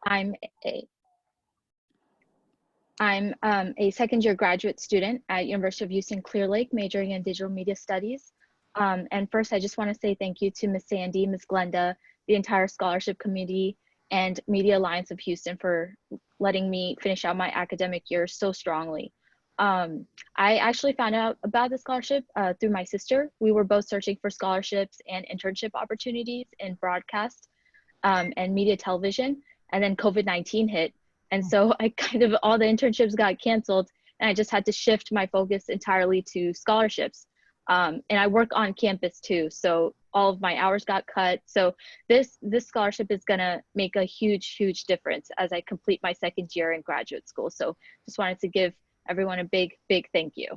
I'm a I'm a second-year graduate student at University of Houston Clear Lake, majoring in digital media studies. And first, I just want to say thank you to Ms. Sandy, Ms. Glenda, the entire scholarship committee, and Media Alliance of Houston for letting me finish out my academic year so strongly. I actually found out about the scholarship through my sister. We were both searching for scholarships and internship opportunities in broadcast and media television, and then COVID-19 hit. And so I kind of, all the internships got canceled, and I just had to shift my focus entirely to scholarships. And I work on campus too, so all of my hours got cut. So this scholarship is gonna make a huge difference as I complete my second year in graduate school. So just wanted to give everyone a big thank you.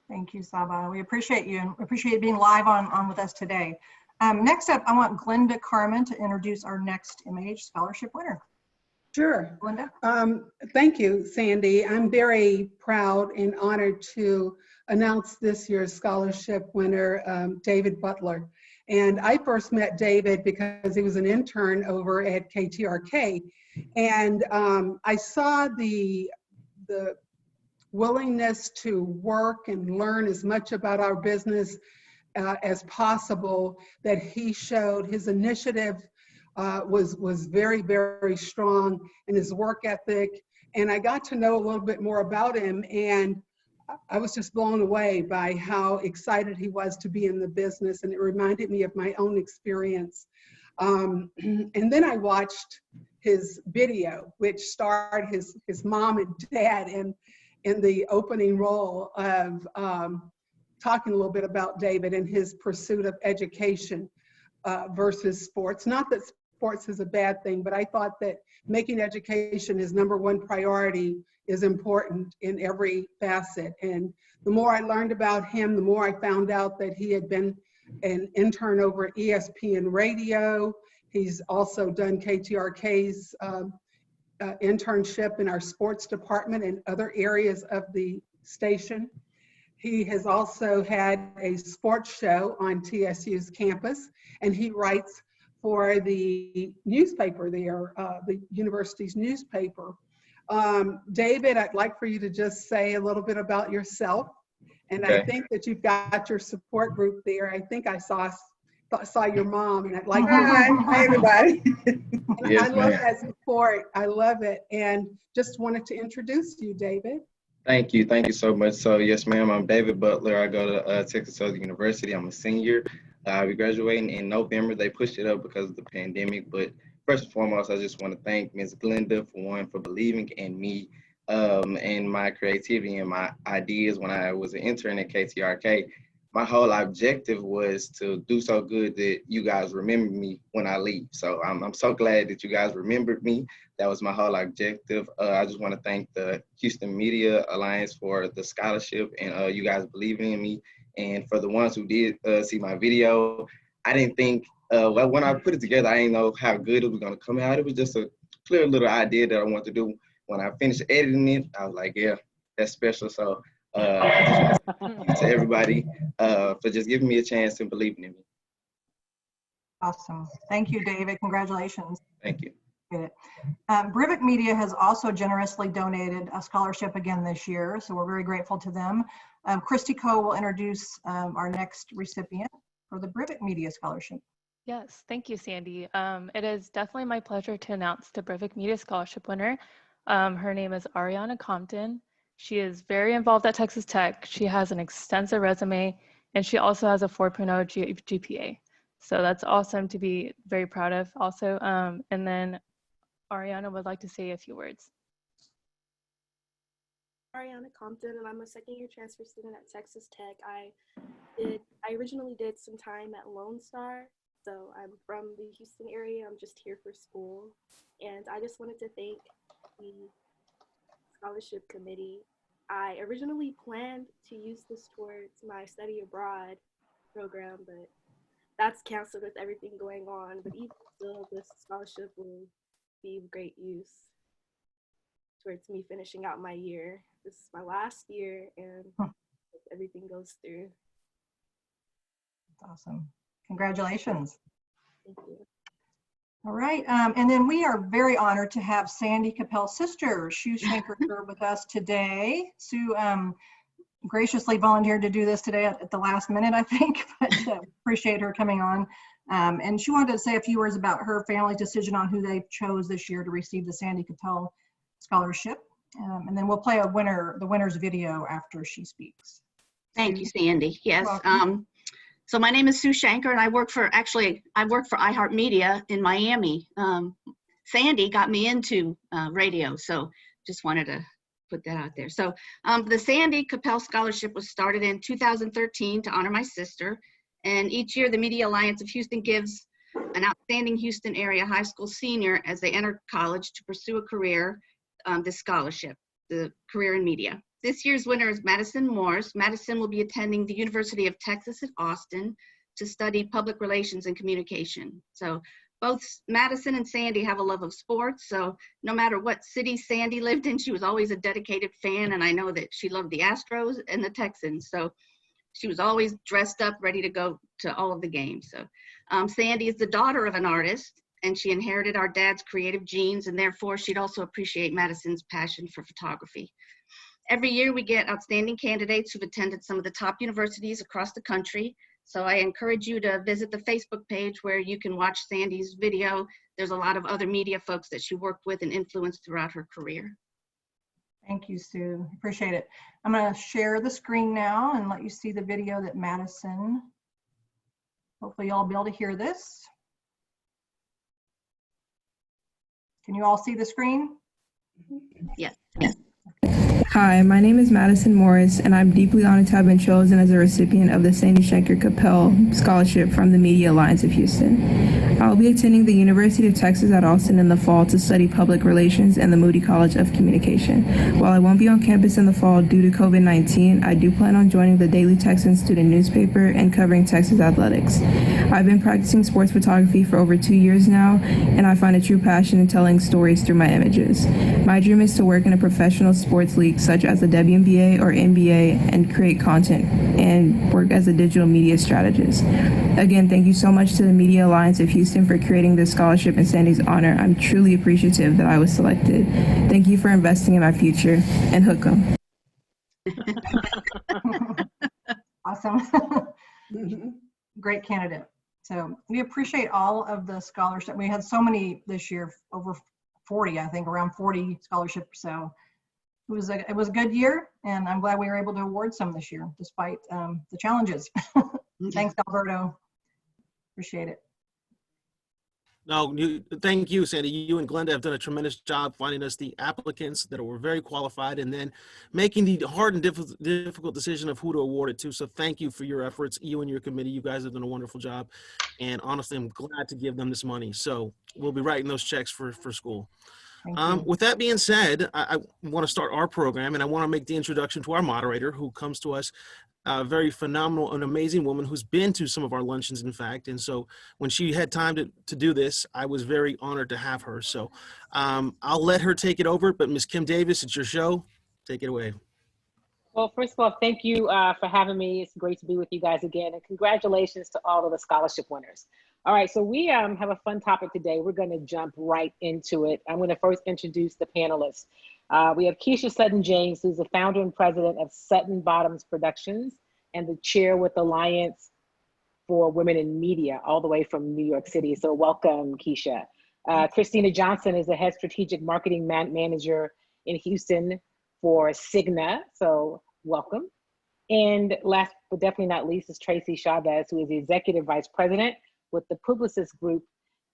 Thank you, Saba. We appreciate you and appreciate being live on with us today. Next up, I want Glenda Carmen to introduce our next MAH scholarship winner. Sure. Glenda. Thank you, Sandy. I'm very proud and honored to announce this year's scholarship winner, David Butler. And I first met David because he was an intern over at KTRK. And I saw the willingness to work and learn as much about our business as possible that he showed. His initiative was very strong in his work ethic, and I got to know a little bit more about him, and I was just blown away by how excited he was to be in the business, and it reminded me of my own experience. And then I watched his video, which starred his mom and dad in the opening role of talking a little bit about David and his pursuit of education versus sports. Not that sports is a bad thing, but I thought that making education his #1 priority is important in every facet. And the more I learned about him, the more I found out that he had been an intern over at ESPN Radio. He's also done KTRK's internship in our sports department and other areas of the station. He has also had a sports show on TSU's campus, and he writes for the newspaper there, the university's newspaper. David, I'd like for you to just say a little bit about yourself. And okay. I think that you've got your support group there. I think I saw your mom, and I'd like Hi everybody. Yes, I love that support. I love it. And just wanted to introduce you, David. Thank you so much. So yes, ma'am, I'm David Butler. I go to Texas Southern University. I'm a senior. I'll be graduating in November. They pushed it up because of the pandemic. But first and foremost, I just want to thank Ms. Glenda for believing in me and my creativity and my ideas when I was an intern at KTRK. My whole objective was to do so good that you guys remember me when I leave. So I'm so glad that you guys remembered me. That was my whole objective. I just want to thank the Houston Media Alliance for the scholarship and you guys believing in me. And for the ones who did see my video, I didn't think, well, when I put it together, I didn't know how good it was going to come out. It was just a clear little idea that I wanted to do. When I finished editing it, I was like, yeah, that's special. So I just want to thank you to everybody for just giving me a chance and believing in me. Awesome. Thank you, David. Congratulations. Thank you. Brivik Media has also generously donated a scholarship again this year, so we're very grateful to them. Christy Coe will introduce our next recipient for the Brivik Media Scholarship. Yes, thank you, Sandy. It is definitely my pleasure to announce the Brivik Media Scholarship winner. Her name is Ariana Compton. She is very involved at Texas Tech. She has an extensive resume, and she also has a 4.0 GPA. So that's awesome to be very proud of also. And then Ariana would like to say a few words. Ariana Compton, and I'm a second-year transfer student at Texas Tech. I originally did some time at Lone Star, so I'm from the Houston area. I'm just here for school, and I just wanted to thank the scholarship committee. I originally planned to use this towards my study abroad program, but that's canceled with everything going on. But even still, this scholarship will be of great use towards me finishing out my year. This is my last year, and if everything goes through. That's awesome. Congratulations. Thank you. All right, and then we are very honored to have Sandy Cappell's sister, Sue Shanker, with us today. Sue graciously volunteered to do this today at the last minute, I think, but appreciate her coming on. And she wanted to say a few words about her family's decision on who they chose this year to receive the Sandy Cappell Scholarship. And then we'll play the winner's video after she speaks. Thank you, Sandy. Yes. Welcome. So my name is Sue Shanker, and I work for iHeartMedia in Miami. Sandy got me into radio, so just wanted to put that out there. So the Sandy Cappell Scholarship was started in 2013 to honor my sister. And each year, the Media Alliance of Houston gives an outstanding Houston area high school senior as they enter college to pursue a career, this scholarship, the career in media. This year's winner is Madison Morris. Madison will be attending the University of Texas at Austin to study public relations and communication. So both Madison and Sandy have a love of sports. So no matter what city Sandy lived in, she was always a dedicated fan. And I know that she loved the Astros and the Texans. So she was always dressed up, ready to go to all of the games. So Sandy is the daughter of an artist, and she inherited our dad's creative genes, and therefore she'd also appreciate Madison's passion for photography. Every year we get outstanding candidates who've attended some of the top universities across the country. So I encourage you to visit the Facebook page where you can watch Sandy's video. There's a lot of other media folks that she worked with and influenced throughout her career. Thank you, Sue. Appreciate it. I'm going to share the screen now and let you see the video that Madison, hopefully y'all be able to hear this. Can you all see the screen? Yes. Yes. Hi, my name is Madison Morris, and I'm deeply honored to have been chosen as a recipient of the Sandy Shanker Cappell Scholarship from the Media Alliance of Houston. I'll be attending the University of Texas at Austin in the fall to study public relations and the Moody College of Communication. While I won't be on campus in the fall due to COVID-19, I do plan on joining the Daily Texan student newspaper and covering Texas athletics. I've been practicing sports photography for over 2 years now, and I find a true passion in telling stories through my images. My dream is to work in a professional sports league such as the WNBA or NBA and create content and work as a digital media strategist. Again, thank you so much to the Media Alliance of Houston for creating this scholarship in Sandy's honor. I'm truly appreciative that I was selected. Thank you for investing in my future, and hook 'em. Awesome. Great candidate. So we appreciate all of the scholarships. We had so many this year, over 40, I think, around 40 scholarships. So it was a good year, and I'm glad we were able to award some this year, despite the challenges. Thanks, Alberto. Appreciate it. No, thank you, Sandy. You and Glenda have done a tremendous job finding us the applicants that were very qualified and then making the hard and difficult decision of who to award it to. So thank you for your efforts, you and your committee. You guys have done a wonderful job. And honestly, I'm glad to give them this money. So we'll be writing those checks for school. With that being said, I want to start our program, and I want to make the introduction to our moderator, who comes to us, a very phenomenal and amazing woman who's been to some of our luncheons, in fact. And so when she had time to do this, I was very honored to have her. So I'll let her take it over, but Ms. Kim Davis, it's your show. Take it away. Well, first of all, thank you for having me. It's great to be with you guys again, and congratulations to all of the scholarship winners. All right, so we have a fun topic today. We're going to jump right into it. I'm going to first introduce the panelists. We have Keisha Sutton James, who's the founder and president of Sutton Bottoms Productions and the chair with Alliance for Women in Media, all the way from New York City. So welcome, Keisha. Christina Johnson is the head strategic marketing manager in Houston for Cigna. So welcome. And last but definitely not least is Tracy Chavez, who is the executive vice president with the Publicis Group.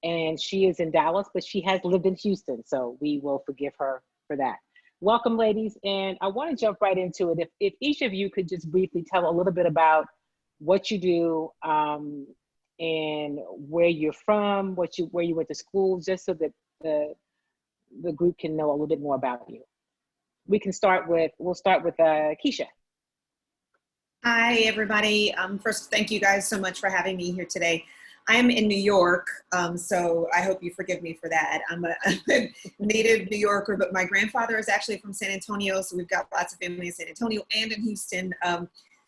And she is in Dallas, but she has lived in Houston. So we will forgive her for that. Welcome, ladies. And I want to jump right into it. If each of you could just briefly tell a little bit about what you do and where you're from, where you went to school, just so that the group can know a little bit more about you. We'll start with Keisha. Hi, everybody. First, thank you guys so much for having me here today. I am in New York, so I hope you forgive me for that. I'm a native New Yorker, but my grandfather is actually from San Antonio, so we've got lots of family in San Antonio and in Houston,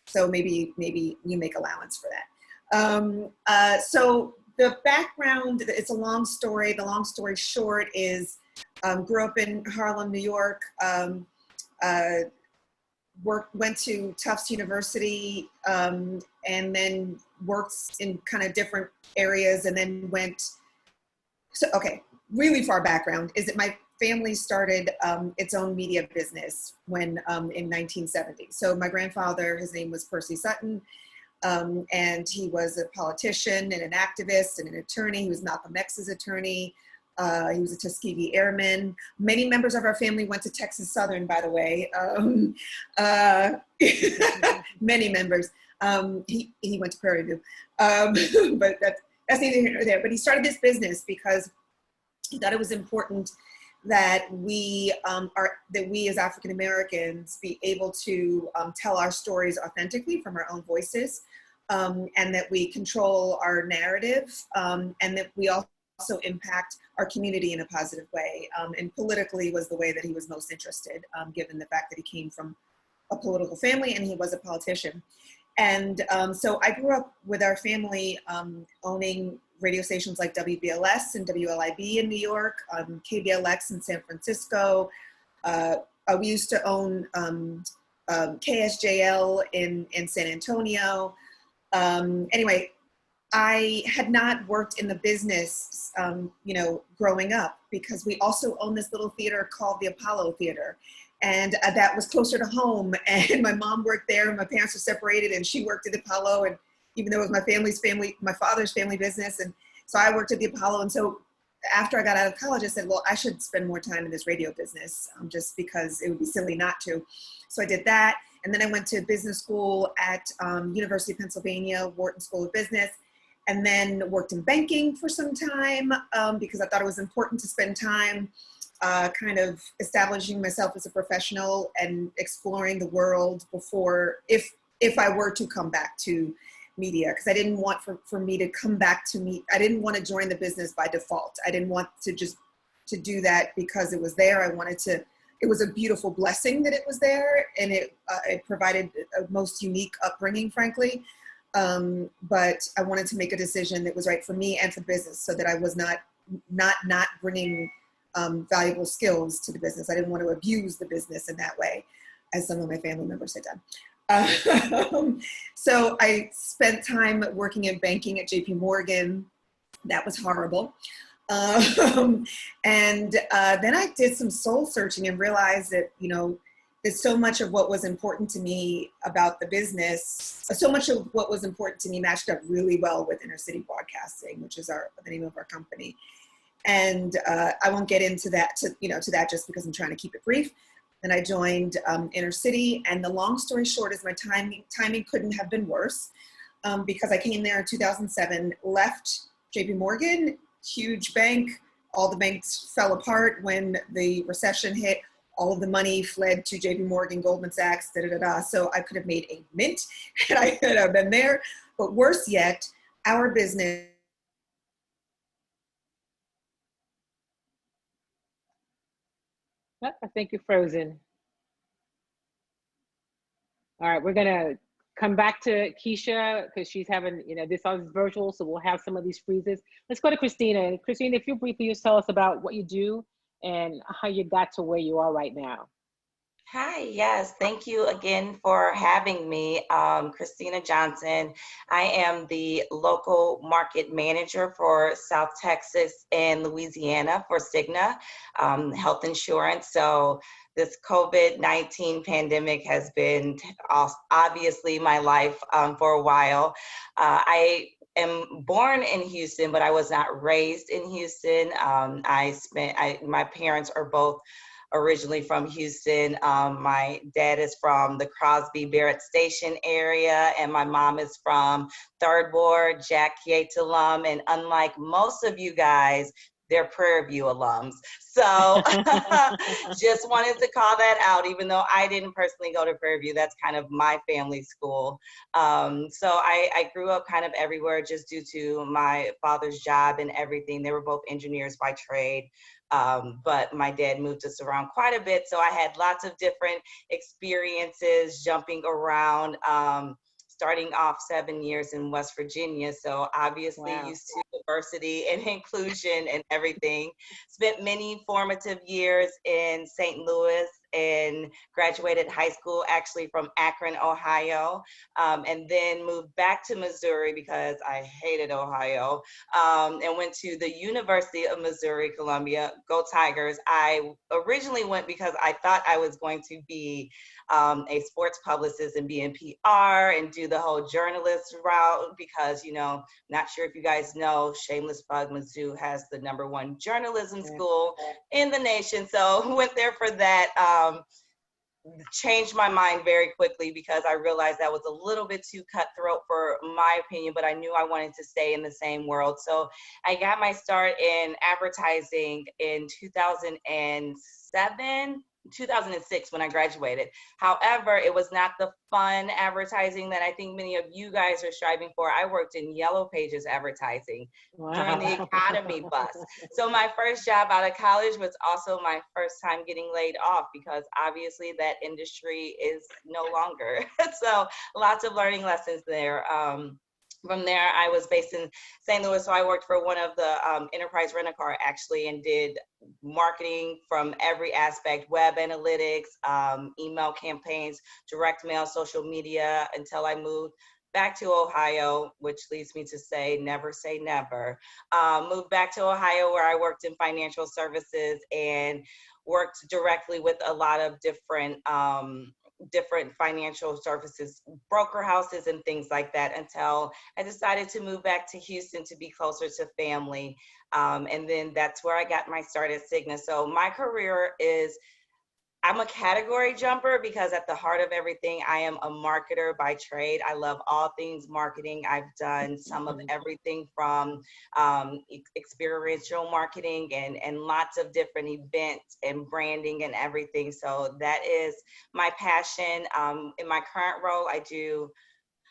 so maybe you make allowance for that. So the background, it's a long story. The long story short is, grew up in Harlem, New York, went to Tufts University, and then worked in kind of different areas, and then really far background is that my family started its own media business when in 1970. So my grandfather, his name was Percy Sutton, and he was a politician and an activist and an attorney. He was Malcolm X's attorney. He was a Tuskegee Airman. Many members of our family went to Texas Southern, by the way. Many members. He went to Prairie View, but that's neither here nor there. But he started this business because he thought it was important that we as African Americans be able to tell our stories authentically from our own voices, and that we control our narrative, and that we also impact our community in a positive way. And politically was the way that he was most interested, given the fact that he came from a political family and he was a politician. And so I grew up with our family owning radio stations like WBLS and WLIB in New York, KBLX in San Francisco. We used to own KSJL in San Antonio. Anyway, I had not worked in the business, growing up, because we also owned this little theater called the Apollo Theater. And that was closer to home. And my mom worked there, and my parents were separated, and she worked at the Apollo. And even though it was my father's family business. And so I worked at the Apollo. And so after I got out of college, I said, well, I should spend more time in this radio business, just because it would be silly not to. So I did that. And then I went to business school at University of Pennsylvania, Wharton School of Business, and then worked in banking for some time, because I thought it was important to spend time kind of establishing myself as a professional and exploring the world before, if I were to come back to media, because I didn't want for me to come back to me. I didn't want to join the business by default. I didn't want to just to do that because it was there. I wanted to, it was a beautiful blessing that it was there, and it provided a most unique upbringing, frankly. But I wanted to make a decision that was right for me and for the business, so that I was not bringing valuable skills to the business. I didn't want to abuse the business in that way, as some of my family members had done. So I spent time working in banking at JP Morgan. That was horrible. And then I did some soul searching and realized that, that so much of what was important to me about the business, so much of what was important to me matched up really well with Inner City Broadcasting, which is the name of our company. And I won't get into that, to that just because I'm trying to keep it brief. Then I joined Inner City, and the long story short is my timing couldn't have been worse, because I came there in 2007, left JP Morgan, huge bank. All the banks fell apart when the recession hit. All of the money fled to JP Morgan, Goldman Sachs, So I could have made a mint and I could have been there. But worse yet, our business. I think you're frozen. All right, we're gonna come back to Keisha because she's having, this all is virtual, so we'll have some of these freezes. Let's go to Christina. Christina, if you briefly just tell us about what you do and how you got to where you are right now. Hi, yes, thank you again for having me. Christina Johnson. I am the local market manager for South Texas and Louisiana for Cigna Health Insurance. So this COVID-19 pandemic has been obviously my life for a while. I am born in Houston, but I was not raised in Houston. My parents are both originally from Houston. My dad is from the Crosby Barrett Station area, and my mom is from Third Ward, Jack Yates alum. And unlike most of you guys, they're Prairie View alums. So just wanted to call that out, even though I didn't personally go to Prairie View. That's kind of my family school. So I grew up kind of everywhere just due to my father's job and everything. They were both engineers by trade. But my dad moved us around quite a bit. So I had lots of different experiences jumping around, starting off 7 years in West Virginia. So obviously used to diversity and inclusion and everything. Spent many formative years in St. Louis and graduated high school actually from Akron, Ohio, and then moved back to Missouri because I hated Ohio, and went to the University of Missouri, Columbia. Go Tigers. I originally went because I thought I was going to be a sports publicist and be in PR and do the whole journalist route because, you know, not sure if you guys know, shameless plug, Mizzou has the #1 journalism school in the nation. So went there for that. Changed my mind very quickly because I realized that was a little bit too cutthroat for my opinion, but I knew I wanted to stay in the same world. So I got my start in advertising in 2006 when I graduated. However, it was not the fun advertising that I think many of you guys are striving for. I worked in Yellow Pages advertising during the Academy bus. So my first job out of college was also my first time getting laid off because obviously that industry is no longer. So lots of learning lessons there. From there, I was based in St. Louis, so I worked for one of the enterprise rent-a-car actually and did marketing from every aspect, web analytics, email campaigns, direct mail, social media, until I moved back to Ohio, which leads me to say never say never. Moved back to Ohio where I worked in financial services and worked directly with a lot of different financial services, broker houses and things like that until I decided to move back to Houston to be closer to family. And then that's where I got my start at Cigna. So my career is, I'm a category jumper because at the heart of everything, I am a marketer by trade. I love all things marketing. I've done some of everything from experiential marketing and lots of different events and branding and everything. So that is my passion. In my current role,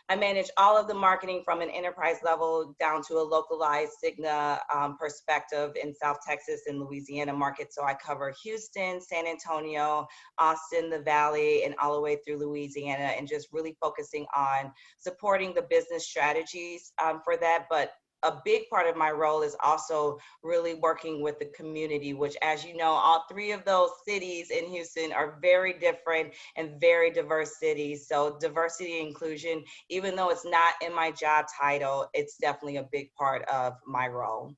I manage all of the marketing from an enterprise level down to a localized Cigna perspective in South Texas and Louisiana market. So I cover Houston, San Antonio, Austin, the Valley, and all the way through Louisiana, and just really focusing on supporting the business strategies for that. But a big part of my role is also really working with the community, which, as you know, all 3 of those cities in Houston are very different and very diverse cities. So diversity and inclusion, even though it's not in my job title, it's definitely a big part of my role.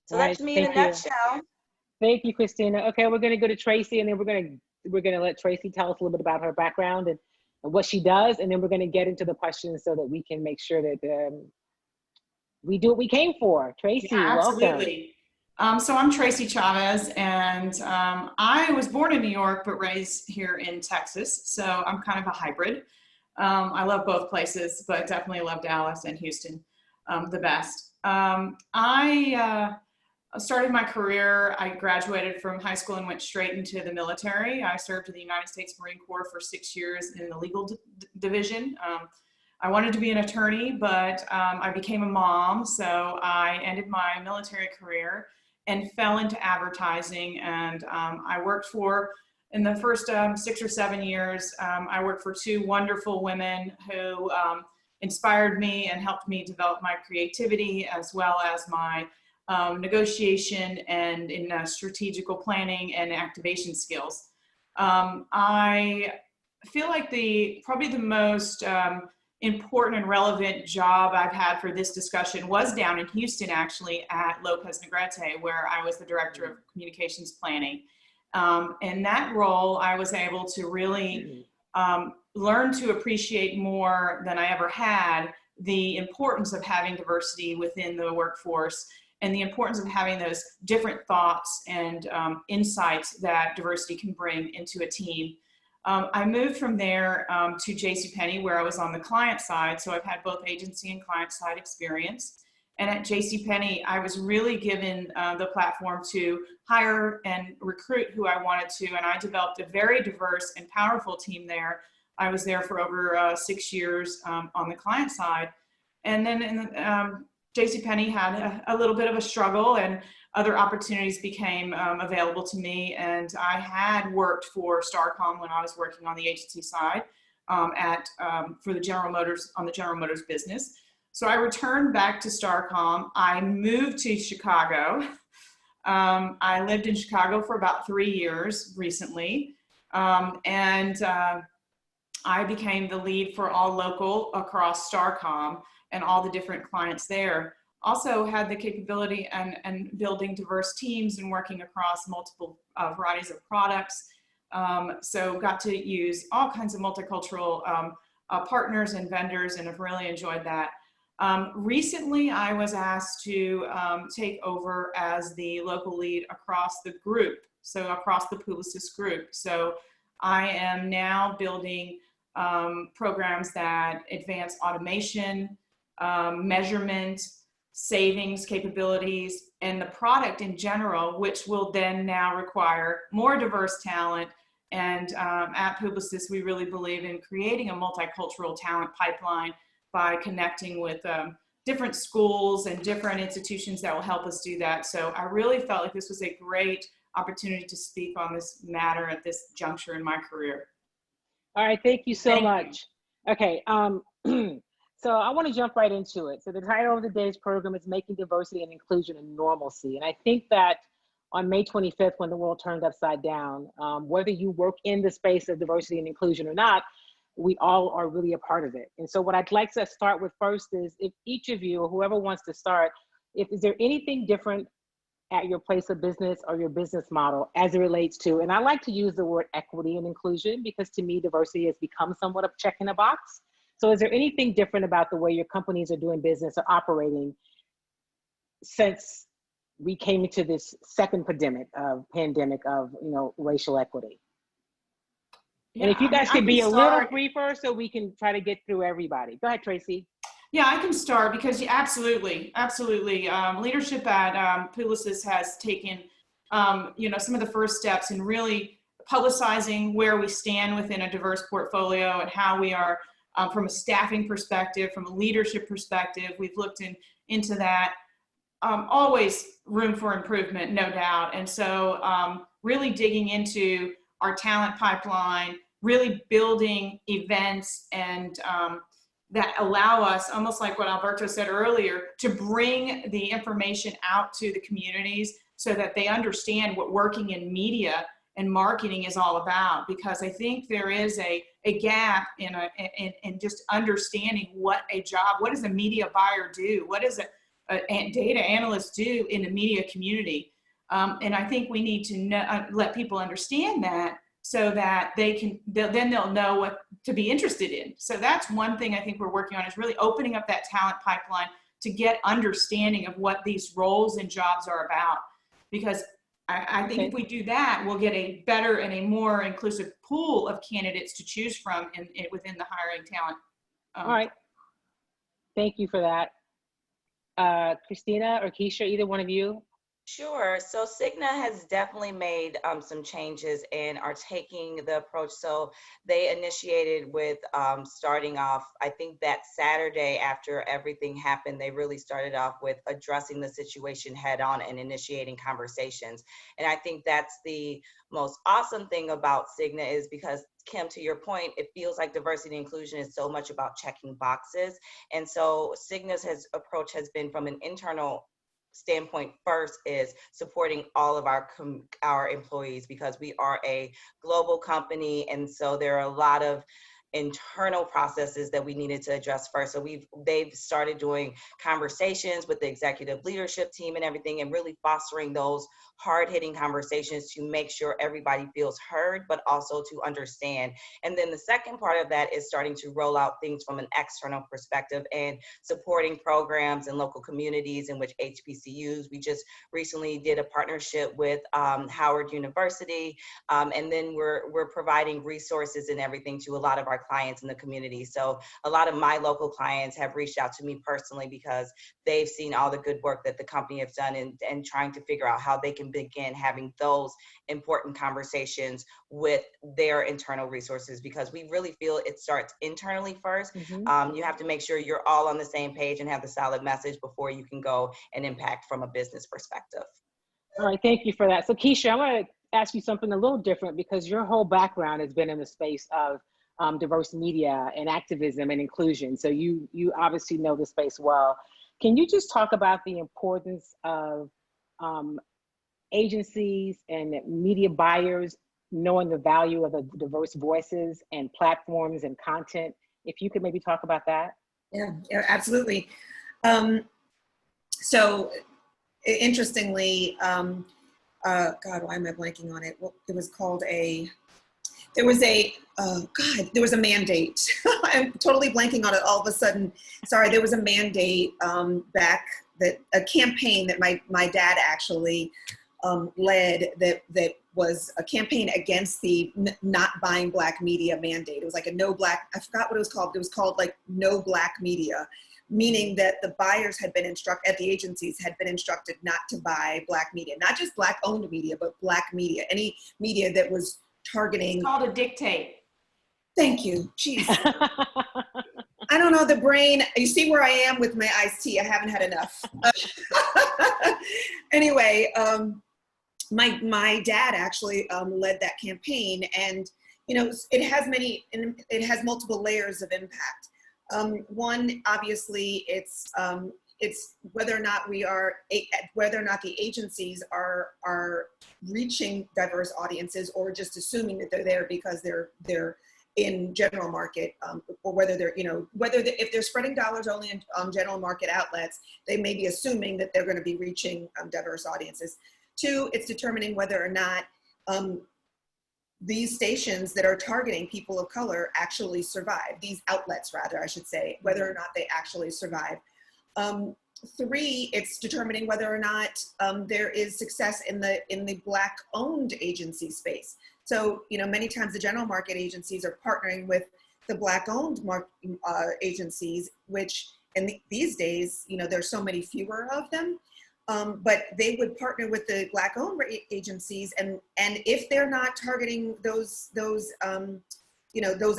So that's me in a nutshell. Thank you, Christina. Okay, we're going to go to Tracy, and then we're going to let Tracy tell us a little bit about her background and what she does, and then we're going to get into the questions so that we can make sure that we do what we came for. Tracy, absolutely. Welcome. So I'm Tracy Chavez, and I was born in New York, but raised here in Texas. So I'm kind of a hybrid. I love both places, but definitely love Dallas and Houston the best. I started my career, I graduated from high school and went straight into the military. I served in the United States Marine Corps for 6 years in the legal division. I wanted to be an attorney, but I became a mom, so I ended my military career and fell into advertising. And I worked for, in the first 6 or 7 years, I worked for 2 wonderful women who inspired me and helped me develop my creativity as well as my negotiation and in strategical planning and activation skills. I feel like probably the most important and relevant job I've had for this discussion was down in Houston, actually, at Lopez Negrete, where I was the director of communications planning. In that role, I was able to really learn to appreciate more than I ever had the importance of having diversity within the workforce and the importance of having those different thoughts and insights that diversity can bring into a team. I moved from there to JCPenney, where I was on the client side. So I've had both agency and client side experience. And at JCPenney, I was really given the platform to hire and recruit who I wanted to. And I developed a very diverse and powerful team there. I was there for over 6 years on the client side. And then JCPenney had a little bit of a struggle, and other opportunities became available to me. And I had worked for Starcom when I was working on the agency side for the General Motors, on the General Motors business. So I returned back to Starcom. I moved to Chicago. I lived in Chicago for about 3 years recently. I became the lead for all local across Starcom and all the different clients there. Also had the capability and building diverse teams and working across multiple varieties of products. So got to use all kinds of multicultural partners and vendors, and have really enjoyed that. Recently, I was asked to take over as the local lead across the group, so across the Publicis group. So I am now building programs that advance automation, measurement, savings capabilities, and the product in general, which will then now require more diverse talent. And at Publicis, we really believe in creating a multicultural talent pipeline by connecting with different schools and different institutions that will help us do that. So I really felt like this was a great opportunity to speak on this matter at this juncture in my career. All right, thank you so much. Okay, so I want to jump right into it. So the title of today's program is Making Diversity and Inclusion a Normalcy. And I think that on May 25th, when the world turned upside down, whether you work in the space of diversity and inclusion or not, we all are really a part of it. And so what I'd like to start with first is, if each of you, or whoever wants to start, is there anything different at your place of business or your business model as it relates to, and I like to use the word equity and inclusion, because to me, diversity has become somewhat of checking a box. So is there anything different about the way your companies are doing business or operating since we came into this second pandemic of racial equity? Yeah, and if you guys can be a little start. briefer so we can try to get through everybody. Go ahead, Tracy. Yeah, I can start because absolutely. Leadership at Publicis has taken, some of the first steps in really publicizing where we stand within a diverse portfolio and how we are, from a staffing perspective, from a leadership perspective, we've looked into that. Always room for improvement, no doubt. And so really digging into our talent pipeline, really building events and that allow us, almost like what Alberto said earlier, to bring the information out to the communities so that they understand what working in media and marketing is all about. Because I think there is a gap in just understanding what does a media buyer do? What does a data analyst do in the media community? And I think we need to let people understand that, so that they'll know what to be interested in. So that's one thing I think we're working on, is really opening up that talent pipeline to get understanding of what these roles and jobs are about. Because I think if we do that, we'll get a better and a more inclusive pool of candidates to choose from within the hiring talent. All right, thank you for that. Christina or Keisha, either one of you? Sure. So Cigna has definitely made some changes and are taking the approach. So they initiated with starting off, I think that Saturday after everything happened, they really started off with addressing the situation head on and initiating conversations. And I think that's the most awesome thing about Cigna, is because, Kim, to your point, it feels like diversity and inclusion is so much about checking boxes. And so Cigna's approach has been, from an internal standpoint, first is supporting all of our employees, because we are a global company, and so there are a lot of internal processes that we needed to address first. So they've started doing conversations with the executive leadership team and everything, and really fostering those hard-hitting conversations to make sure everybody feels heard, but also to understand. And then the second part of that is starting to roll out things from an external perspective and supporting programs in local communities in which HBCUs. We just recently did a partnership with Howard University, and then we're providing resources and everything to a lot of our clients in the community. So a lot of my local clients have reached out to me personally because they've seen all the good work that the company has done, and trying to figure out how they can begin having those important conversations with their internal resources, because we really feel it starts internally first. Mm-hmm. You have to make sure you're all on the same page and have the solid message before you can go and impact from a business perspective. All right, thank you for that. So Keisha, I want to ask you something a little different, because your whole background has been in the space of diverse media and activism and inclusion. So you obviously know the space well. Can you just talk about the importance of agencies and media buyers knowing the value of the diverse voices and platforms and content? If you could maybe talk about that. Yeah, absolutely. So interestingly, God, why am I blanking on it? Well, it was called there was a mandate. I'm totally blanking on it all of a sudden. Sorry, there was a mandate a campaign that my dad actually led that was a campaign against the not buying Black media mandate. It was like I forgot what it was called. It was called like no Black media, meaning that the buyers had been at the agencies had been instructed not to buy Black media, not just Black owned media, but Black media, any media that was targeting. It's called a dictate. Thank you. Jeez. I don't know, the brain, you see where I am with my iced tea. I haven't had enough. Anyway, my dad actually led that campaign, and it has multiple layers of impact. One, obviously, it's whether or not the agencies are reaching diverse audiences, or just assuming that they're there because they're in general market, or whether if they're spreading dollars only on general market outlets, they may be assuming that they're going to be reaching diverse audiences. Two, it's determining whether or not these stations that are targeting people of color actually survive, these outlets rather, I should say, whether or not they actually survive. Three, it's determining whether or not there is success in the Black owned agency space. So, many times the general market agencies are partnering with the Black owned agencies, these days, there's so many fewer of them. But they would partner with the Black owned agencies, and if they're not targeting those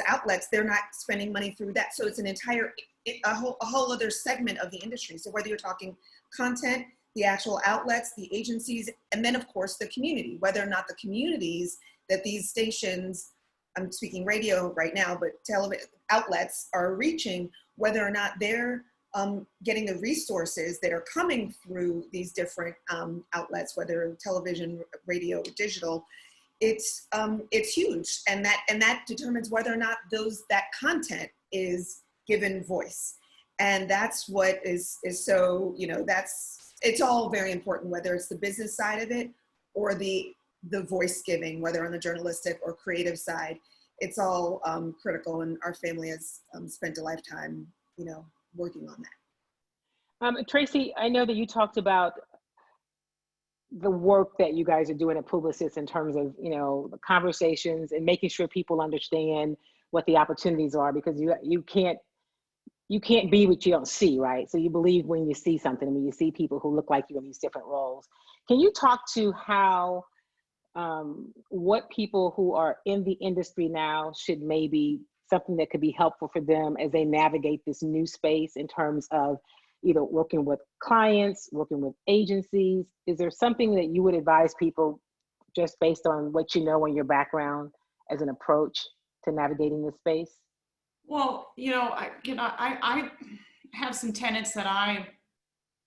outlets, they're not spending money through that. So it's a whole other segment of the industry. So whether you're talking content, the actual outlets, the agencies, and then of course the community, whether or not the communities that these stations, I'm speaking radio right now, but television outlets are reaching, whether or not they're getting the resources that are coming through these different outlets, whether television, radio, digital, it's huge, and that determines whether or not that content is given voice, and that's what is so it's all very important, whether it's the business side of it or the voice giving, whether on the journalistic or creative side. It's all critical, and our family has spent a lifetime working on that. Tracy, I know that you talked about the work that you guys are doing at Publicis in terms of, the conversations and making sure people understand what the opportunities are, because you can't be what you don't see, right? So you believe when you see something, when you see people who look like you in these different roles. Can you talk to how, what people who are in the industry now should maybe something that could be helpful for them as they navigate this new space in terms of either working with clients, working with agencies? Is there something that you would advise people just based on what you know in your background as an approach to navigating this space? Well, I have some tenets that I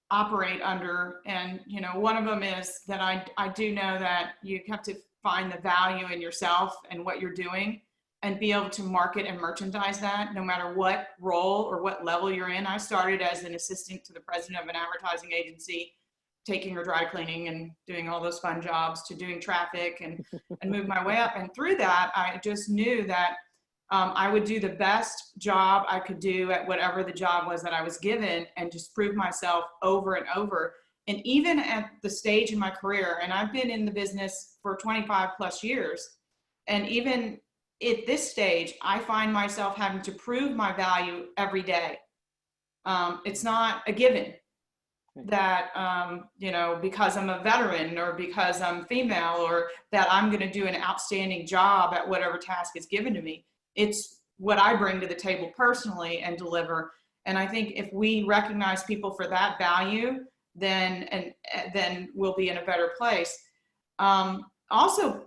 operate under, and one of them is that I do know that you have to find the value in yourself and what you're doing, and be able to market and merchandise that no matter what role or what level you're in. I started as an assistant to the president of an advertising agency, taking her dry cleaning and doing all those fun jobs, to doing traffic and moved my way up. And through that, I just knew that I would do the best job I could do at whatever the job was that I was given, and just prove myself over and over. And even at the stage in my career, and I've been in the business for 25 plus years, and even at this stage, I find myself having to prove my value every day. It's not a given that, because I'm a veteran, or because I'm female, or that I'm going to do an outstanding job at whatever task is given to me. It's what I bring to the table personally and deliver. And I think if we recognize people for that value, then we'll be in a better place. Also,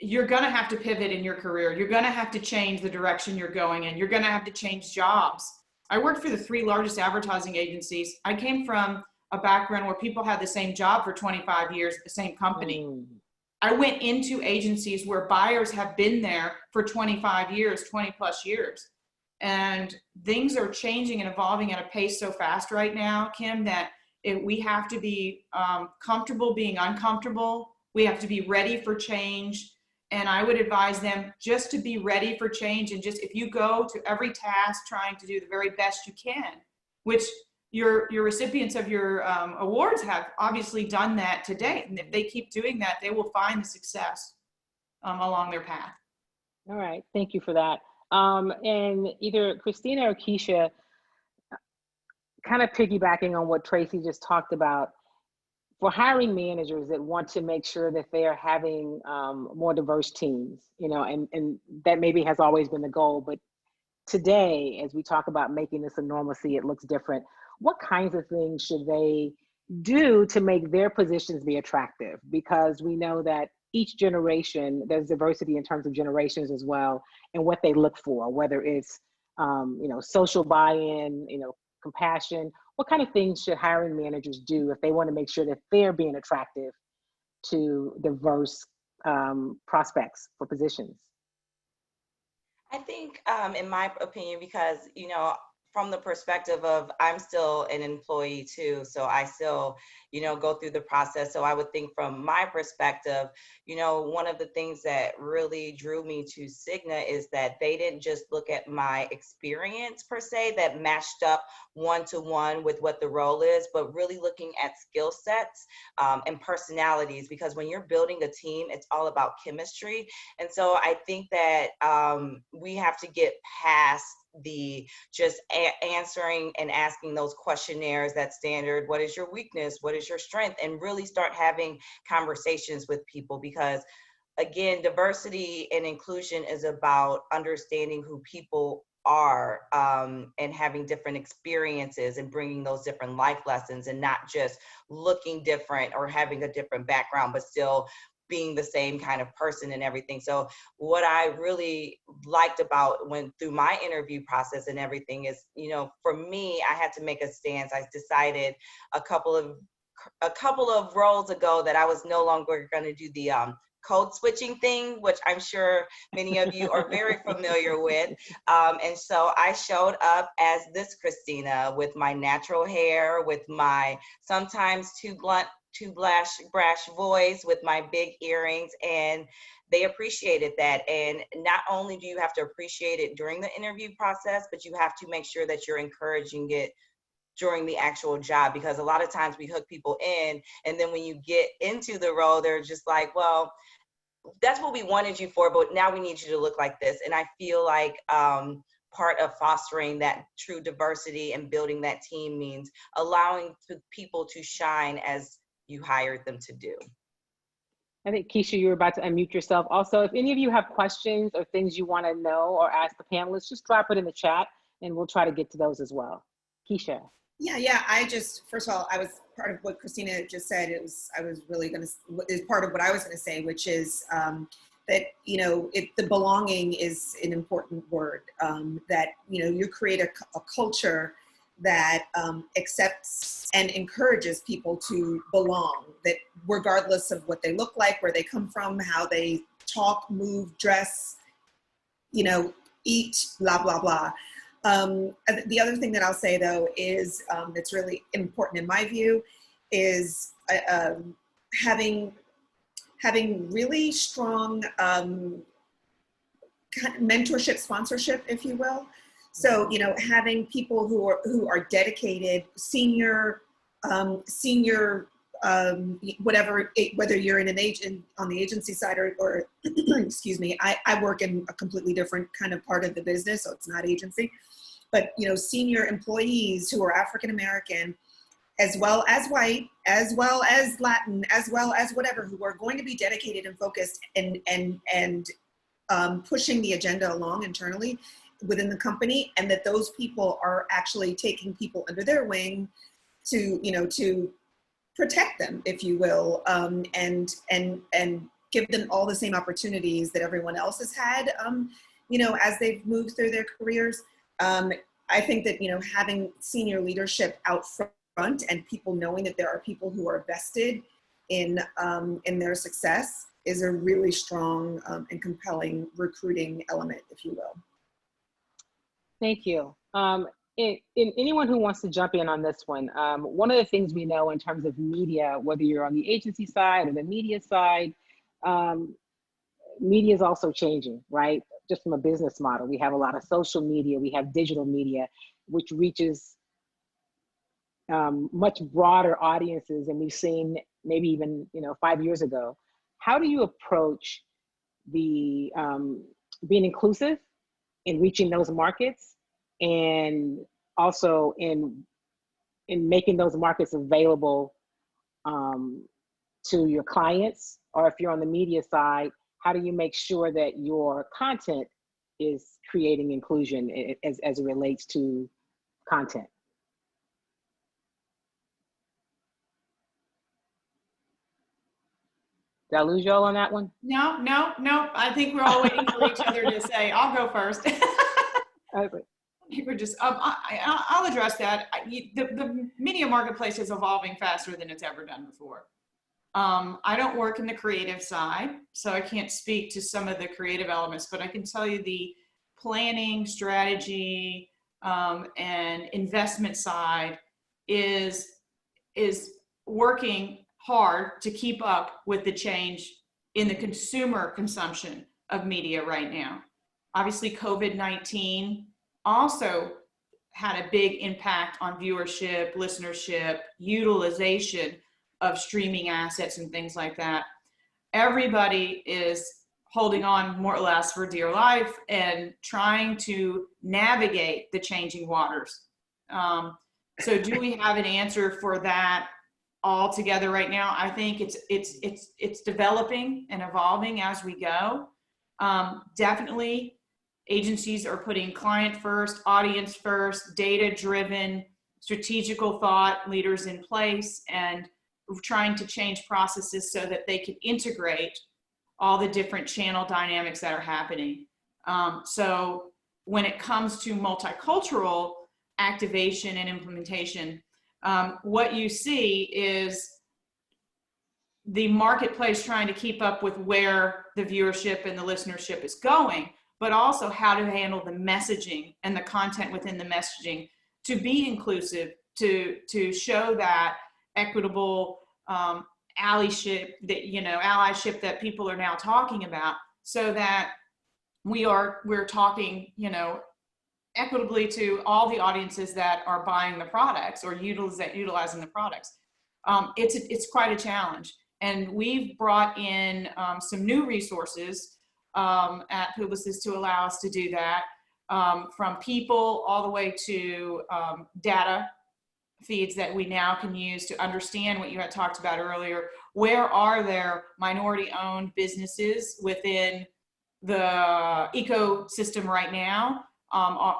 you're going to have to pivot in your career. You're going to have to change the direction you're going in. You're going to have to change jobs. I worked for the 3 largest advertising agencies. I came from a background where people had the same job for 25 years at the same company. I went into agencies where buyers have been there for 25 years, 20 plus years. And things are changing and evolving at a pace so fast right now, Kim, that we have to be comfortable being uncomfortable. We have to be ready for change. And I would advise them just to be ready for change. And just if you go to every task trying to do the very best you can, which your recipients of your awards have obviously done that to date. And if they keep doing that, they will find the success along their path. All right, thank you for that. And either Christina or Keisha, kind of piggybacking on what Tracy just talked about, for hiring managers that want to make sure that they are having more diverse teams, you know, and that maybe has always been the goal, but today, as we talk about making this a normalcy, it looks different. What kinds of things should they do to make their positions be attractive? Because we know that each generation, there's diversity in terms of generations as well, and what they look for, whether it's, you know, social buy-in, you know, compassion. What kind of things should hiring managers do if they want to make sure that they're being attractive to diverse prospects for positions? I think, in my opinion, because, you know, from the perspective of I'm still an employee too, so I still, you know, go through the process. So I would think from my perspective, you know, one of the things that really drew me to Cigna is that they didn't just look at my experience per se that matched up one-to-one with what the role is, but really looking at skill sets and personalities, because when you're building a team, it's all about chemistry. And so I think that we have to get past the just answering and asking those questionnaires, that standard, what is your weakness, what is your strength, and really start having conversations with people. Because again, diversity and inclusion is about understanding who people are and having different experiences and bringing those different life lessons, and not just looking different or having a different background, but still being the same kind of person and everything. So what I really liked about when through my interview process and everything is, you know, for me, I had to make a stance. I decided a couple of roles ago that I was no longer going to do the code switching thing, which I'm sure many of you are very familiar with. And so I showed up as this Christina with my natural hair, with my sometimes too brash voice, with my big earrings, and they appreciated that. And not only do you have to appreciate it during the interview process, but you have to make sure that you're encouraging it during the actual job, because a lot of times we hook people in, and then when you get into the role, they're just like, well, that's what we wanted you for, but now we need you to look like this. And I feel like part of fostering that true diversity and building that team means allowing people to shine as you hired them to do. I think, Keisha, you were about to unmute yourself. Also, if any of you have questions or things you want to know or ask the panelists, just drop it in the chat and we'll try to get to those as well. Keisha. Yeah. I just, first of all, I was part of what Christina just said. Is part of what I was going to say, which is that, you know, the belonging is an important word, that, you know, you create a culture that accepts and encourages people to belong, that regardless of what they look like, where they come from, how they talk, move, dress, you know, eat, blah, blah, blah. The other thing that I'll say though is that's really important in my view is having really strong kind of mentorship, sponsorship, if you will. So, you know, having people who are dedicated, senior, whatever, whether you're in an agent on the agency side or excuse me, I work in a completely different kind of part of the business, so it's not agency, but, you know, senior employees who are African-American, as well as white, as well as Latin, as well as whatever, who are going to be dedicated and focused and pushing the agenda along internally within the company, and that those people are actually taking people under their wing to, you know, to protect them, if you will, and give them all the same opportunities that everyone else has had, you know, as they've moved through their careers. I think that, you know, having senior leadership out front and people knowing that there are people who are vested in their success is a really strong and compelling recruiting element, if you will. Thank you. In anyone who wants to jump in on this one, one of the things we know in terms of media, whether you're on the agency side or the media side, media is also changing, right? Just from a business model. We have a lot of social media, we have digital media, which reaches much broader audiences than we've seen maybe even, you know, 5 years ago. How do you approach the being inclusive in reaching those markets, and also in making those markets available to your clients? Or if you're on the media side, how do you make sure that your content is creating inclusion as it relates to content? Did I lose y'all on that one? No. I think we're all waiting for each other to say, I'll go first. Okay. We're just, I'll address that. The media marketplace is evolving faster than it's ever done before. I don't work in the creative side, so I can't speak to some of the creative elements, but I can tell you the planning, strategy, and investment side is working hard to keep up with the change in the consumer consumption of media right now. Obviously, COVID-19 also had a big impact on viewership, listenership, utilization of streaming assets and things like that. Everybody is holding on more or less for dear life and trying to navigate the changing waters. So do we have an answer for that all together right now? I think it's developing and evolving as we go. Definitely agencies are putting client first, audience first, data-driven, strategical thought leaders in place, and trying to change processes so that they can integrate all the different channel dynamics that are happening. So when it comes to multicultural activation and implementation, what you see is the marketplace trying to keep up with where the viewership and the listenership is going, but also how to handle the messaging and the content within the messaging to be inclusive, to show that equitable allyship that people are now talking about, so that we're talking, you know, equitably to all the audiences that are buying the products or utilizing the products. It's quite a challenge, and we've brought in some new resources at Publicis to allow us to do that, from people all the way to data feeds that we now can use to understand what you had talked about earlier. Where are there minority-owned businesses within the ecosystem right now?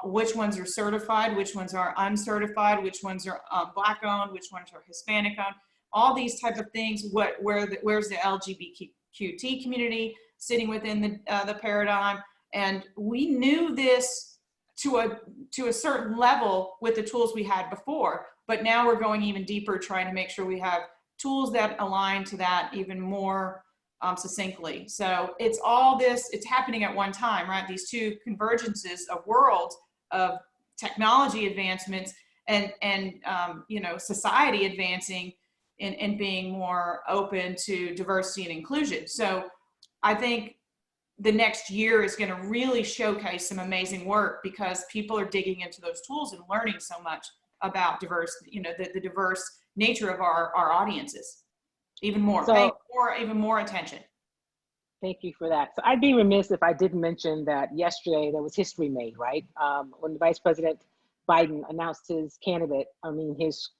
Which ones are certified, which ones are uncertified, which ones are Black-owned, which ones are Hispanic-owned, all these type of things. Where's the LGBTQT community sitting within the paradigm? And we knew this to a certain level with the tools we had before, but now we're going even deeper, trying to make sure we have tools that align to that even more succinctly. So it's all this, it's happening at one time, right? These two convergences of worlds of technology advancements and you know, society advancing and being more open to diversity and inclusion. So I think the next year is going to really showcase some amazing work, because people are digging into those tools and learning so much about diverse, you know, the diverse nature of our audiences. Even more, paying even more attention. Thank you for that. So I'd be remiss if I didn't mention that yesterday there was history made, right? When Vice President Biden announced his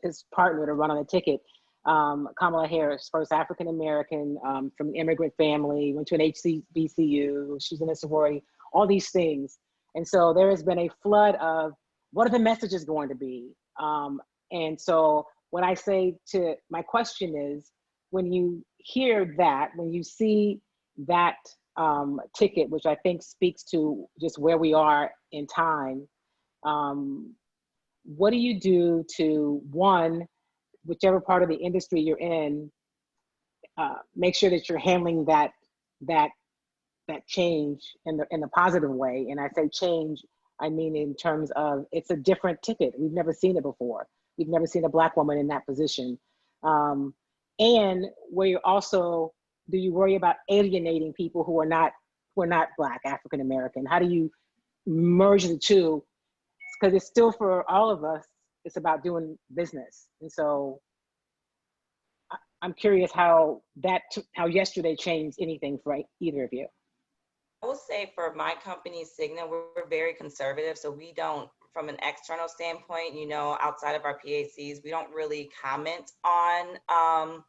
his partner to run on the ticket, Kamala Harris, first African-American from an immigrant family, went to an HBCU, she's in a sorority, all these things. And so there has been a flood of, what are the messages going to be? And so what I say to my question is, when you hear that, when you see, that ticket, which I think speaks to just where we are in time, what do you do to, one, whichever part of the industry you're in, make sure that you're handling that change in the positive way? And I say change, I mean in terms of it's a different ticket. We've never seen it before. We've never seen a Black woman in that position. And where you're also, do you worry about alienating people who are not Black, African American? How do you merge the two? Because it's still, for all of us, it's about doing business. And so I'm curious how yesterday changed anything for either of you. I will say for my company, Cigna, we're very conservative. So we don't, from an external standpoint, you know, outside of our PACs, we don't really comment on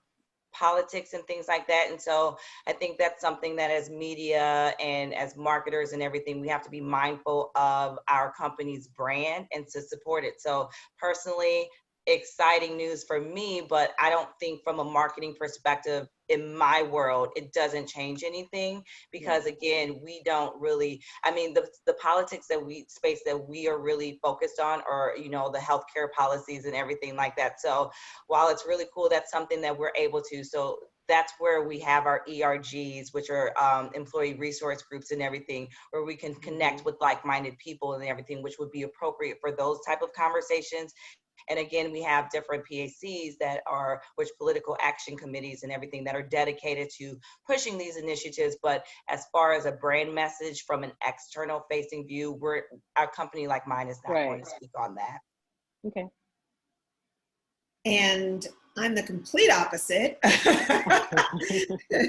politics and things like that. And so I think that's something that as media and as marketers and everything, we have to be mindful of our company's brand and to support it. So personally, exciting news for me, but I don't think from a marketing perspective in my world, it doesn't change anything because again, we don't really, I mean, the politics space that we are really focused on are, you know, the healthcare policies and everything like that. So while it's really cool, that's something that we're able to, so that's where we have our ERGs, which are employee resource groups and everything, where we can connect with like-minded people and everything, which would be appropriate for those type of conversations. And again, we have different PACs which political action committees and everything that are dedicated to pushing these initiatives. But as far as a brand message from an external facing view, our company like mine is not going to speak on that. Okay. And I'm the complete opposite,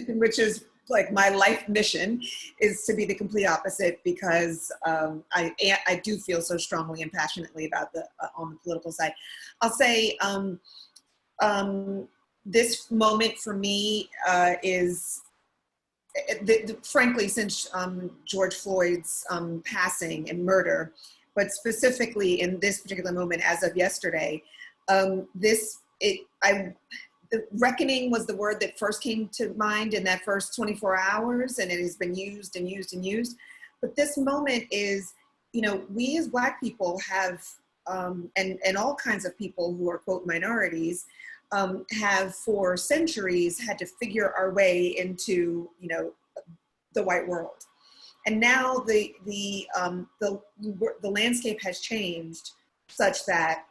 which is like my life mission is to be the complete opposite because I do feel so strongly and passionately about on the political side. I'll say this moment for me is, frankly, since George Floyd's passing and murder, but specifically in this particular moment as of yesterday, the reckoning was the word that first came to mind in that first 24 hours, and it has been used and used and used. But this moment is, you know, we as Black people have, and all kinds of people who are, quote, minorities, have for centuries had to figure our way into, you know, the white world. And now the landscape has changed such that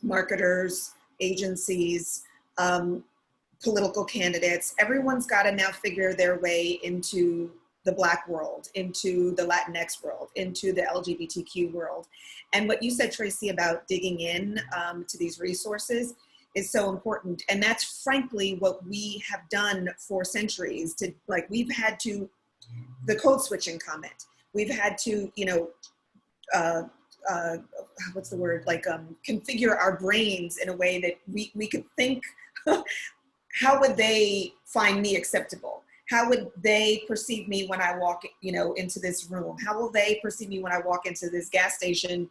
marketers, agencies, political candidates, everyone's got to now figure their way into the Black world, into the Latinx world, into the LGBTQ world. And what you said, Tracy, about digging in to these resources is so important. And that's frankly what we have done for centuries. We've had to, the code switching comment, we've had to, you know, what's the word, configure our brains in a way that we could think, how would they find me acceptable? How would they perceive me when I walk, you know, into this room? How will they perceive me when I walk into this gas station,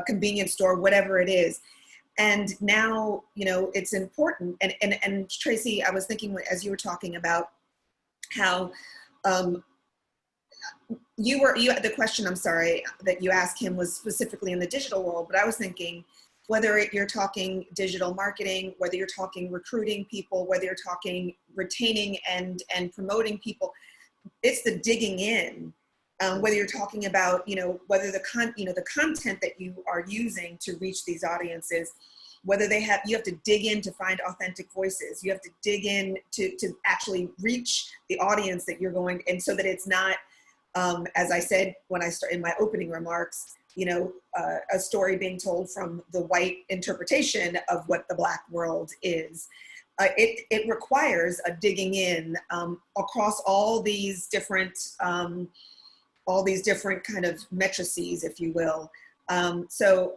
convenience store, whatever it is? And now, you know, it's important. And Tracy, I was thinking as you were talking about how the question, I'm sorry, that you asked him was specifically in the digital world, but I was thinking whether you're talking digital marketing, whether you're talking recruiting people, whether you're talking retaining and promoting people, it's the digging in. Whether you're talking about, you know, whether the content that you are using to reach these audiences, whether you have to dig in to find authentic voices, you have to dig in to actually reach the audience that you're going, and so that it's not, as I said when I started in my opening remarks, you know, a story being told from the white interpretation of what the Black world is. It requires a digging in across all these different kind of matrices, if you will. So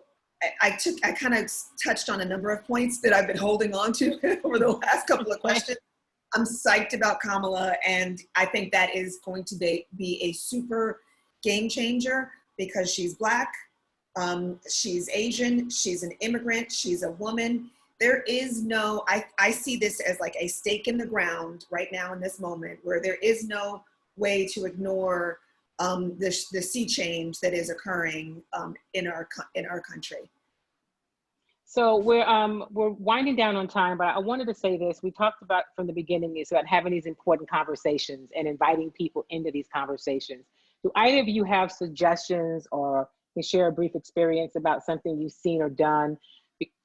I kind of touched on a number of points that I've been holding on to over the last couple of questions. I'm psyched about Kamala, and I think that is going to be a super game changer because she's Black, she's Asian, she's an immigrant, she's a woman. There is no, I see this as like a stake in the ground right now in this moment where there is no way to ignore the sea change that is occurring in our country. So we're winding down on time, but I wanted to say this. We talked about from the beginning is about having these important conversations and inviting people into these conversations. Do either of you have suggestions or can share a brief experience about something you've seen or done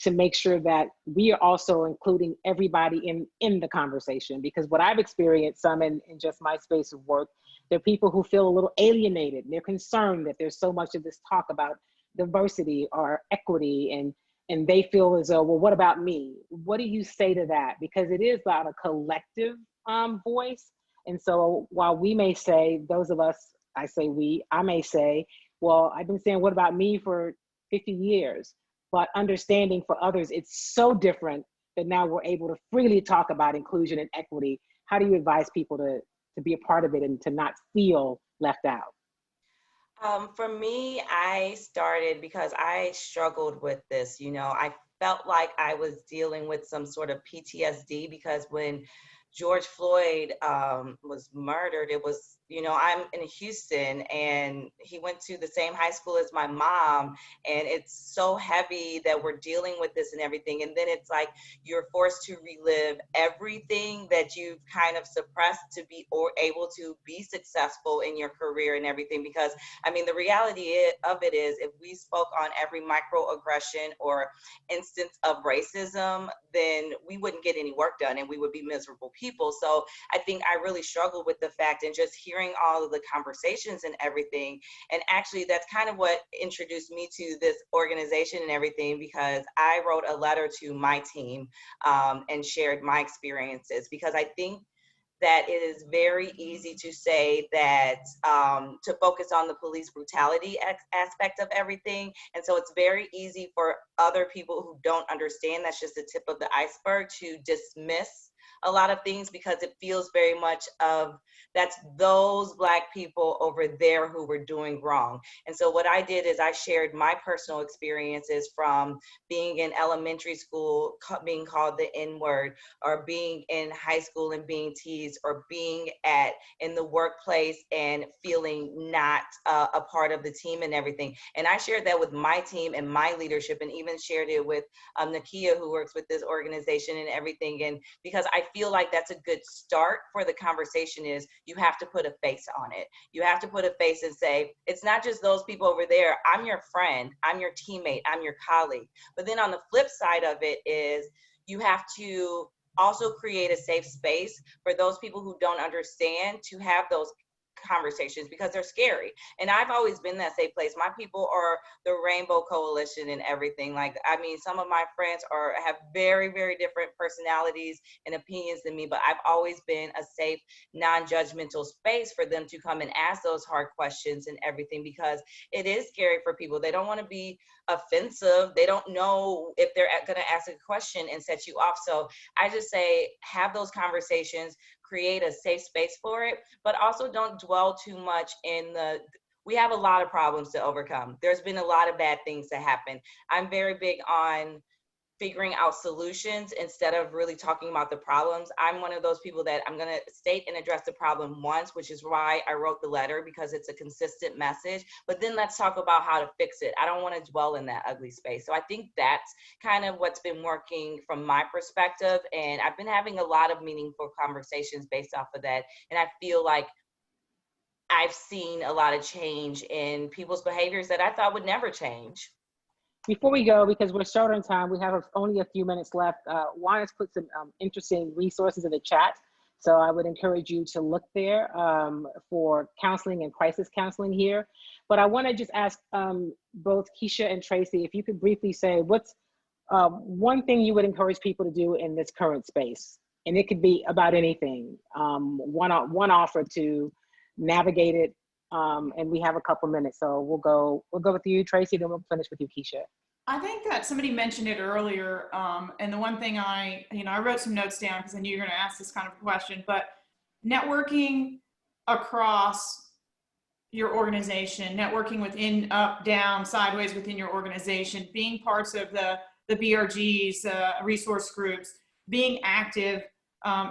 to make sure that we are also including everybody in the conversation? Because what I've experienced some in just my space of work, there are people who feel a little alienated. They're concerned that there's so much of this talk about diversity or equity, and they feel as though, well, what about me? What do you say to that? Because it is about a collective voice. And so while we may say, those of us, I say we, I may say, well, I've been saying, what about me for 50 years? But understanding for others, it's so different that now we're able to freely talk about inclusion and equity. How do you advise people to be a part of it and to not feel left out? For me, I started because I struggled with this. You know, I felt like I was dealing with some sort of PTSD because when George Floyd was murdered, it was, you know, I'm in Houston and he went to the same high school as my mom. And it's so heavy that we're dealing with this and everything. And then it's like you're forced to relive everything that you've kind of suppressed to be or able to be successful in your career and everything. Because I mean, the reality of it is if we spoke on every microaggression or instance of racism, then we wouldn't get any work done and we would be miserable people. So I think I really struggled with the fact and just hearing all of the conversations and everything. And actually that's kind of what introduced me to this organization and everything, because I wrote a letter to my team and shared my experiences, because I think that it is very easy to say that to focus on the police brutality aspect of everything. And so it's very easy for other people who don't understand that's just the tip of the iceberg to dismiss a lot of things, because it feels very much of that's those Black people over there who were doing wrong. And so what I did is I shared my personal experiences from being in elementary school, being called the N-word, or being in high school and being teased, or being in the workplace and feeling not a part of the team and everything. And I shared that with my team and my leadership, and even shared it with Nakia, who works with this organization and everything. And because I feel like that's a good start for the conversation is you have to put a face on it. You have to put a face and say, it's not just those people over there. I'm your friend, I'm your teammate, I'm your colleague. But then on the flip side of it is you have to also create a safe space for those people who don't understand to have those conversations, because they're scary. And I've always been that safe place. My people are the Rainbow Coalition and everything. Like, I mean, some of my friends have very, very different personalities and opinions than me, but I've always been a safe, non-judgmental space for them to come and ask those hard questions and everything, because it is scary for people. They don't want to be offensive. They don't know if they're going to ask a question and set you off. So I just say, have those conversations, create a safe space for it, but also don't dwell too much in we have a lot of problems to overcome. There's been a lot of bad things that happen. I'm very big on figuring out solutions instead of really talking about the problems. I'm one of those people that I'm gonna state and address the problem once, which is why I wrote the letter, because it's a consistent message, but then let's talk about how to fix it. I don't wanna dwell in that ugly space. So I think that's kind of what's been working from my perspective. And I've been having a lot of meaningful conversations based off of that. And I feel like I've seen a lot of change in people's behaviors that I thought would never change. Before we go, because we're short on time, we have only a few minutes left. Juana's put some interesting resources in the chat. So I would encourage you to look there for counseling and crisis counseling here. But I want to just ask both Keisha and Tracy, if you could briefly say what's one thing you would encourage people to do in this current space? And it could be about anything, one offer to navigate it. And we have a couple minutes, so we'll go with you, Tracy, then we'll finish with you, Keisha. I think that somebody mentioned it earlier, and the one thing I wrote some notes down because I knew you were going to ask this kind of question, but networking across your organization, networking within, up, down, sideways within your organization, being parts of the BRGs, resource groups, being active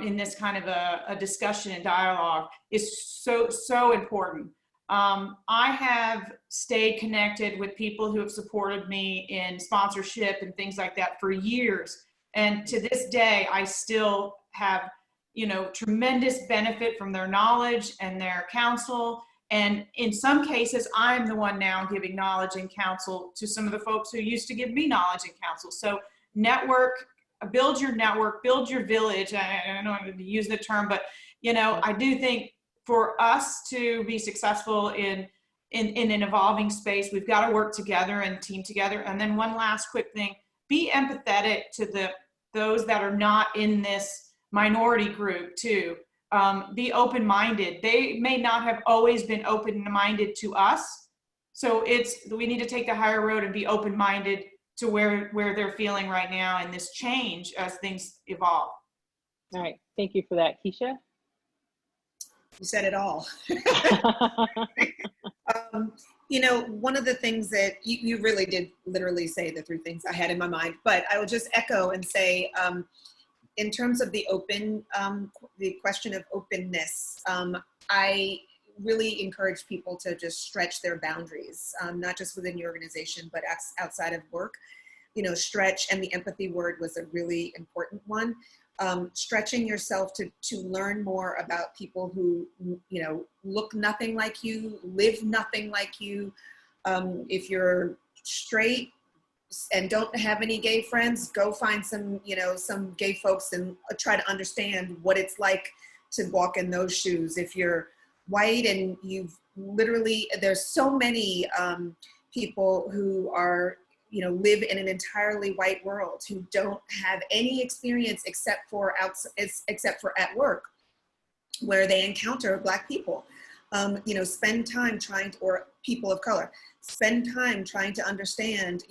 in this kind of a discussion and dialogue is so important. I have stayed connected with people who have supported me in sponsorship and things like that for years. And to this day, I still have, you know, tremendous benefit from their knowledge and their counsel. And in some cases, I'm the one now giving knowledge and counsel to some of the folks who used to give me knowledge and counsel. So network, build your network, build your village. I don't know how to use the term, but, you know, I do think for us to be successful in an evolving space, we've got to work together and team together. And then one last quick thing, be empathetic to those that are not in this minority group too. Be open-minded. They may not have always been open-minded to us. So we need to take the higher road and be open-minded to where they're feeling right now in this change as things evolve. All right, thank you for that. Keisha? You said it all. You know, one of the things that you really did literally say the three things I had in my mind, but I will just echo and say, in terms of the question of openness, I really encourage people to just stretch their boundaries, not just within your organization, but outside of work. You know, stretch, and the empathy word was a really important one. Stretching yourself to learn more about people who, you know, look nothing like you, live nothing like you. If you're straight and don't have any gay friends, go find some, you know, some gay folks and try to understand what it's like to walk in those shoes. If you're white and you've literally, there's so many people who are, you know, live in an entirely white world, who don't have any experience except for at work, where they encounter Black people. You know, spend time trying to, or people of color, spend time trying to understand.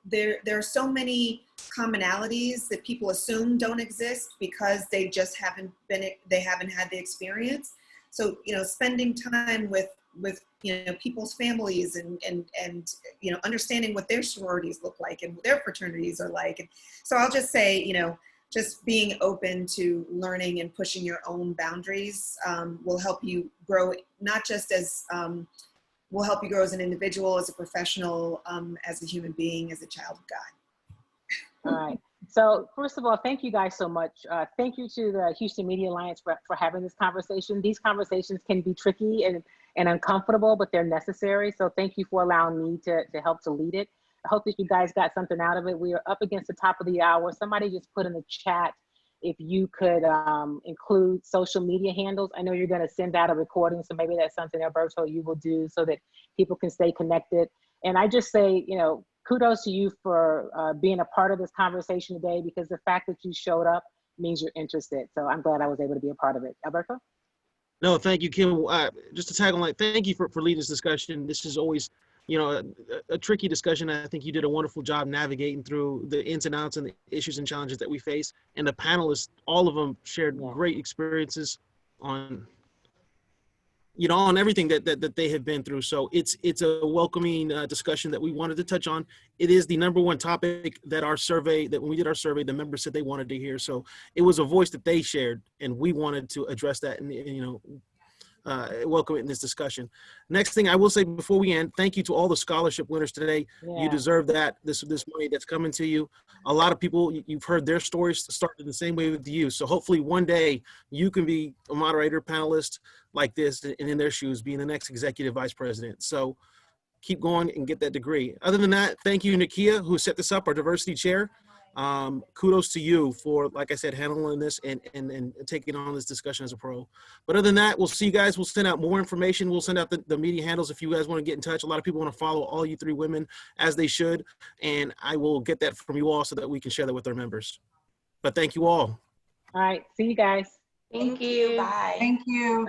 There are so many commonalities that people assume don't exist because they just haven't had the experience. So, you know, spending time with you know, people's families and you know, understanding what their sororities look like and what their fraternities are like. And so I'll just say, you know, just being open to learning and pushing your own boundaries will help you grow, not just as, will help you grow as an individual, as a professional, as a human being, as a child of God. All right. So first of all, thank you guys so much. Thank you to the Houston Media Alliance for having this conversation. These conversations can be tricky and uncomfortable, but they're necessary. So thank you for allowing me to help to lead it. I hope that you guys got something out of it. We are up against the top of the hour. Somebody just put in the chat if you could include social media handles. I know you're going to send out a recording, so maybe that's something, Alberto, you will do so that people can stay connected. And I just say, you know, kudos to you for being a part of this conversation today, because the fact that you showed up means you're interested. So I'm glad I was able to be a part of it. Alberto? No, thank you, Kim. Just to tag on, like, thank you for leading this discussion. This is always, you know, a tricky discussion. I think you did a wonderful job navigating through the ins and outs and the issues and challenges that we face. And the panelists, all of them shared great experiences on, you know, on everything that they have been through. So it's a welcoming discussion that we wanted to touch on. It is the #1 topic that our survey, that when we did our survey, the members said they wanted to hear. So it was a voice that they shared, and we wanted to address that and you know, welcome it in this discussion. Next thing I will say before we end, thank you to all the scholarship winners today. Yeah. You deserve that, this money that's coming to you. A lot of people, you've heard their stories started the same way with you. So hopefully one day you can be a moderator, panelist like this, and in their shoes, being the next executive vice president. So keep going and get that degree. Other than that, thank you, Nakia, who set this up, our diversity chair. Kudos to you for, like I said, handling this and taking on this discussion as a pro. But other than that, we'll see you guys. We'll send out more information. We'll send out the media handles if you guys want to get in touch. A lot of people want to follow all you three women, as they should. And I will get that from you all so that we can share that with our members. But thank you all. All right. See you guys. Thank you. Bye. Thank you.